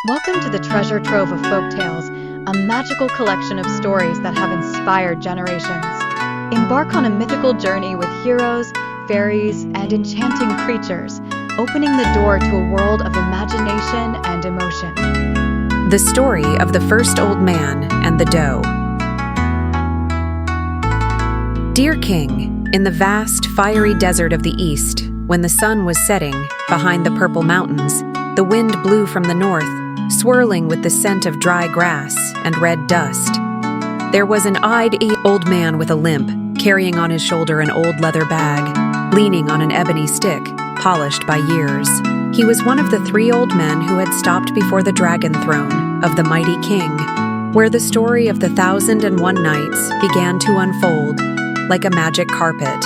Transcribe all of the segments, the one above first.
Welcome to the treasure trove of folk tales, a magical collection of stories that have inspired generations. Embark on a mythical journey with heroes, fairies, and enchanting creatures, opening the door to a world of imagination and emotion. The story of the first old man and the doe. Dear King, in the vast, fiery desert of the east, when the sun was setting behind the purple mountains, the wind blew from the north, swirling with the scent of dry grass and red dust. There was an old man with a limp, carrying on his shoulder an old leather bag, leaning on an ebony stick, polished by years. He was one of the 3 old men who had stopped before the dragon throne of the mighty king, where the story of the 1,001 nights began to unfold like a magic carpet.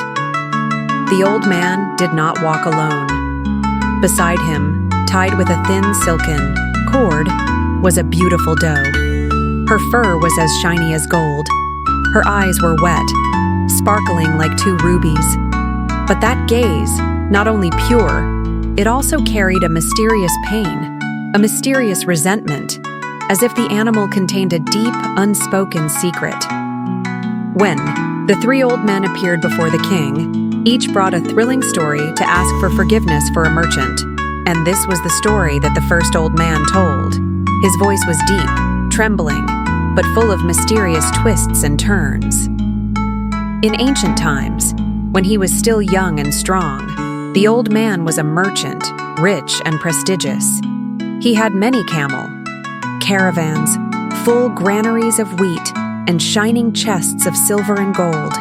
The old man did not walk alone. Beside him, tied with a thin silken cord, was a beautiful doe. Her fur was as shiny as gold. Her eyes were wet, sparkling like 2 rubies. But that gaze, not only pure, it also carried a mysterious pain, a mysterious resentment, as if the animal contained a deep, unspoken secret. When the 3 old men appeared before the king, each brought a thrilling story to ask for forgiveness for a merchant. And this was the story that the first old man told. His voice was deep, trembling, but full of mysterious twists and turns. In ancient times, when he was still young and strong, the old man was a merchant, rich and prestigious. He had many caravans, full granaries of wheat, and shining chests of silver and gold.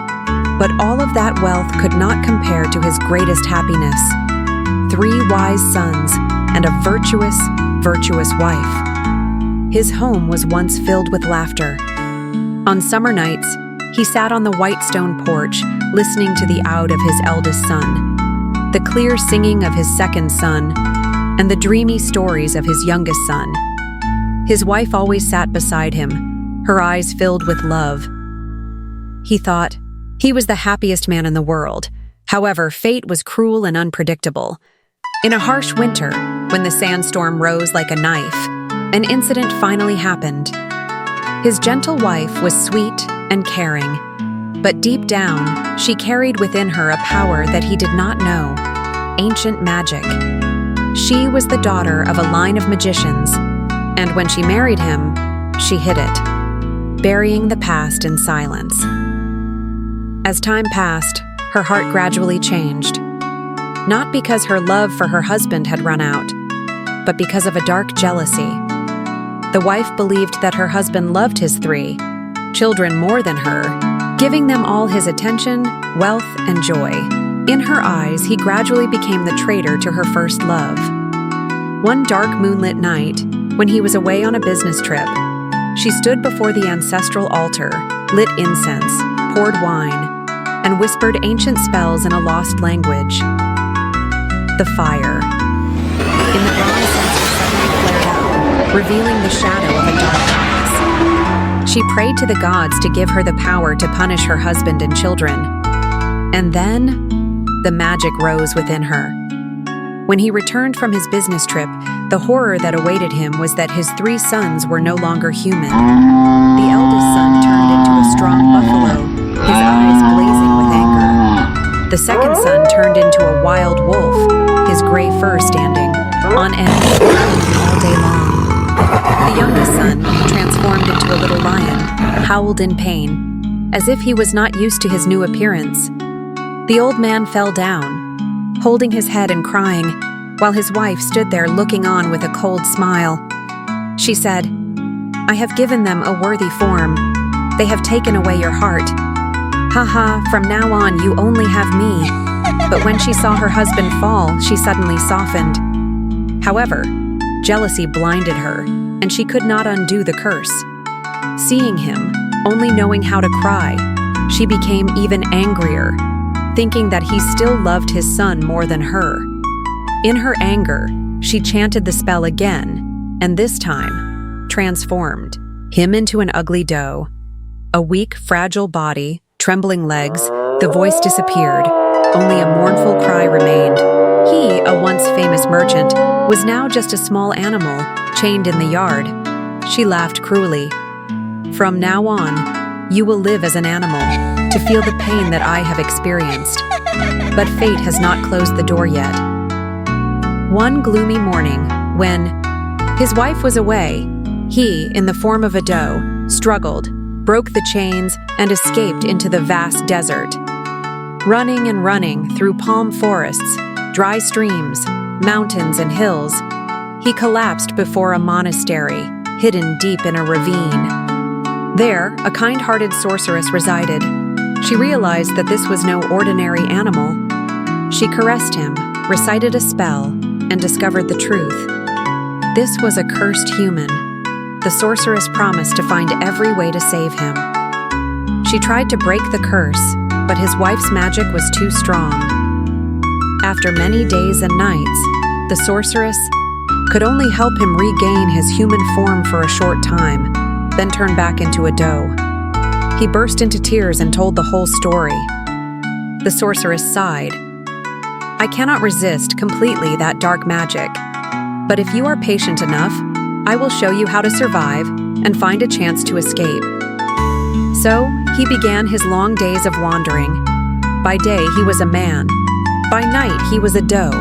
But all of that wealth could not compare to his greatest happiness: 3 wise sons and a virtuous wife. His home was once filled with laughter. On summer nights, he sat on the white stone porch, listening to the oud of his eldest son, the clear singing of his second son, and the dreamy stories of his youngest son. His wife always sat beside him, her eyes filled with love. He thought he was the happiest man in the world. However, fate was cruel and unpredictable. In a harsh winter, when the sandstorm rose like a knife, an incident finally happened. His gentle wife was sweet and caring, but deep down, she carried within her a power that he did not know: ancient magic. She was the daughter of a line of magicians, and when she married him, she hid it, burying the past in silence. As time passed, her heart gradually changed. Not because her love for her husband had run out, but because of a dark jealousy. The wife believed that her husband loved his 3 children more than her, giving them all his attention, wealth, and joy. In her eyes, he gradually became the traitor to her first love. One dark moonlit night, when he was away on a business trip, she stood before the ancestral altar, lit incense, poured wine, and whispered ancient spells in a lost language. The fire. In the bronze censer suddenly flared out, revealing the shadow of a dark goddess. She prayed to the gods to give her the power to punish her husband and children. And then, the magic rose within her. When he returned from his business trip, the horror that awaited him was that his 3 sons were no longer human. The eldest son turned into a strong buffalo, his eyes blazing with anger. The second son turned into a wild wolf, his gray fur standing on end all day long. The youngest son, transformed into a little lion, howled in pain, as if he was not used to his new appearance. The old man fell down, holding his head and crying, while his wife stood there looking on with a cold smile. She said, "I have given them a worthy form. They have taken away your heart. Haha, from now on you only have me." But when she saw her husband fall, she suddenly softened. However, jealousy blinded her, and she could not undo the curse. Seeing him, only knowing how to cry, she became even angrier, thinking that he still loved his son more than her. In her anger, she chanted the spell again, and this time, transformed him into an ugly doe. A weak, fragile body, trembling legs, the voice disappeared. Only a mournful cry remained. He, a once famous merchant, was now just a small animal chained in the yard. She laughed cruelly. "From now on, you will live as an animal to feel the pain that I have experienced." But fate has not closed the door yet. One gloomy morning, when his wife was away, he, in the form of a doe, struggled, broke the chains, and escaped into the vast desert. Running and running through palm forests, dry streams, mountains, and hills, he collapsed before a monastery hidden deep in a ravine. There, a kind-hearted sorceress resided. She realized that this was no ordinary animal. She caressed him, recited a spell, and discovered the truth. This was a cursed human. The sorceress promised to find every way to save him. She tried to break the curse, but his wife's magic was too strong. After many days and nights, the sorceress could only help him regain his human form for a short time, then turn back into a doe. He burst into tears and told the whole story. The sorceress sighed. "I cannot resist completely that dark magic, but if you are patient enough, I will show you how to survive and find a chance to escape." So, he began his long days of wandering. By day, he was a man. By night, he was a doe,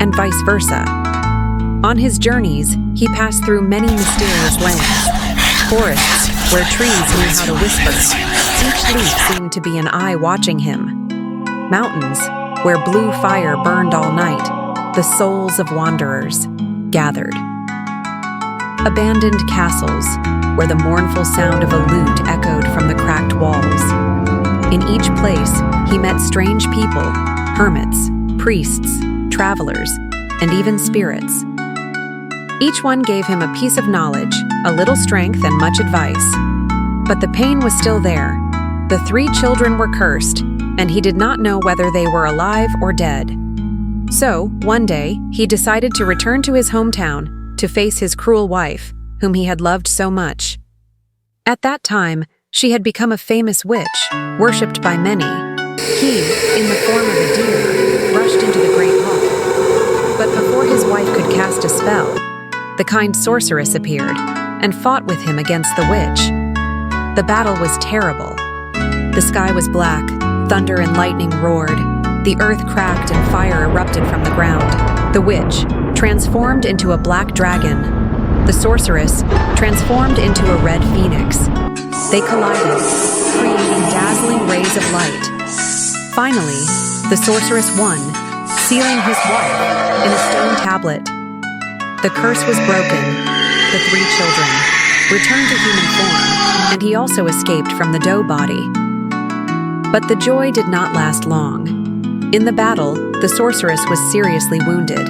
and vice versa. On his journeys, he passed through many mysterious lands, forests where trees knew how to whisper. Each leaf seemed to be an eye watching him. Mountains where blue fire burned all night, the souls of wanderers gathered. Abandoned castles where the mournful sound of a lute echoed from the cracked walls. In each place, he met strange people, hermits, priests, travelers, and even spirits. Each one gave him a piece of knowledge, a little strength, and much advice. But the pain was still there. The 3 children were cursed, and he did not know whether they were alive or dead. So, one day, he decided to return to his hometown to face his cruel wife, whom he had loved so much. At that time, she had become a famous witch, worshipped by many. He, in the form of a deer, rushed into the great hall. But before his wife could cast a spell, the kind sorceress appeared and fought with him against the witch. The battle was terrible. The sky was black, thunder and lightning roared, the earth cracked and fire erupted from the ground. The witch, transformed into a black dragon. The sorceress, transformed into a red phoenix. They collided, creating dazzling rays of light. Finally, the sorceress won, sealing his wife in a stone tablet. The curse was broken. The 3 children returned to human form, and he also escaped from the doe body. But the joy did not last long. In the battle, the sorceress was seriously wounded.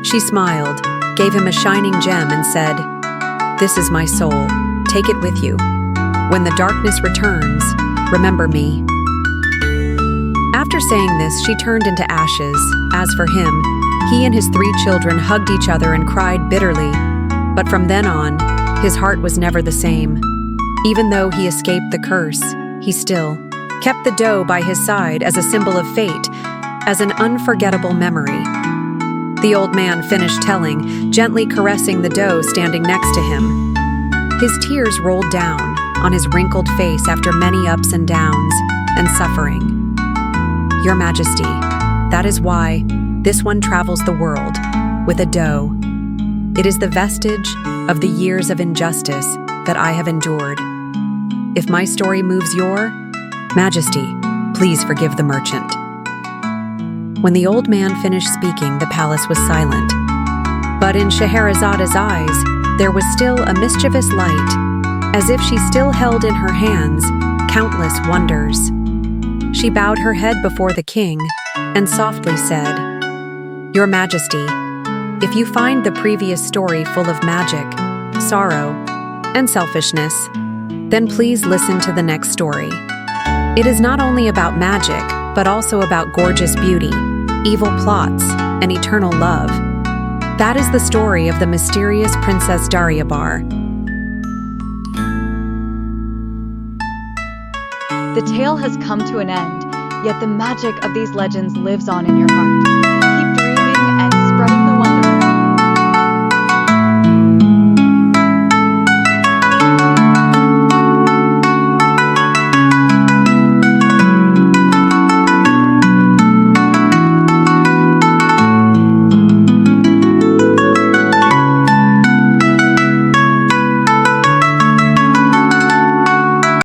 She smiled, gave him a shining gem, and said, "This is my soul. Take it with you. When the darkness returns, remember me." After saying this, she turned into ashes. As for him, he and his 3 children hugged each other and cried bitterly. But from then on, his heart was never the same. Even though he escaped the curse, he still kept the doe by his side as a symbol of fate, as an unforgettable memory. The old man finished telling, gently caressing the doe standing next to him. His tears rolled down on his wrinkled face after many ups and downs and suffering. "Your Majesty, that is why this one travels the world with a doe. It is the vestige of the years of injustice that I have endured. If my story moves your Majesty, please forgive the merchant." When the old man finished speaking, the palace was silent. But in Scheherazade's eyes, there was still a mischievous light, as if she still held in her hands countless wonders. She bowed her head before the king and softly said, "Your Majesty, if you find the previous story full of magic, sorrow, and selfishness, then please listen to the next story. It is not only about magic, but also about gorgeous beauty, evil plots, and eternal love. That is the story of the mysterious Princess Daryabar." The tale has come to an end, yet the magic of these legends lives on in your heart.